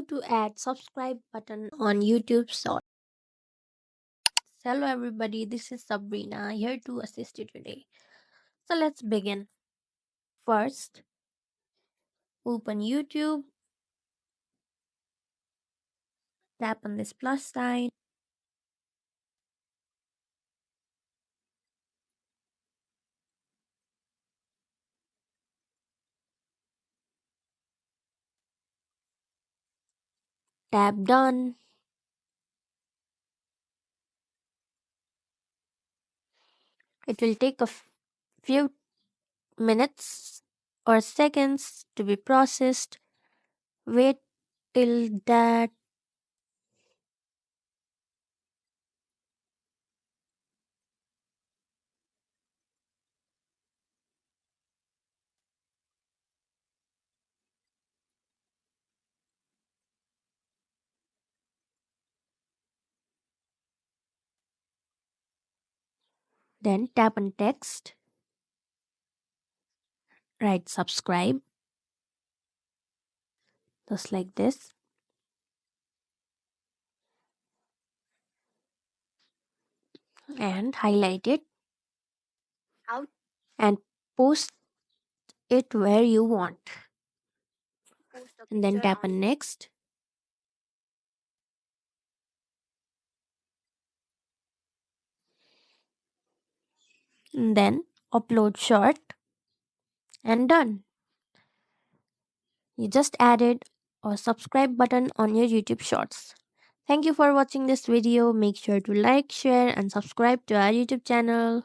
How to add subscribe button on YouTube Short. Hello everybody, this is Sabrina here to assist you today. So let's begin. First, open YouTube, tap on this plus sign, tap done. It will take few minutes or seconds to be processed. Wait till that. Then tap on text, write subscribe, just like this, and highlight it and post it where you want. And then tap on next. And then upload short and done. You just added a subscribe button on your YouTube Shorts. Thank you for watching this video. Make sure to like, share, and subscribe to our YouTube channel.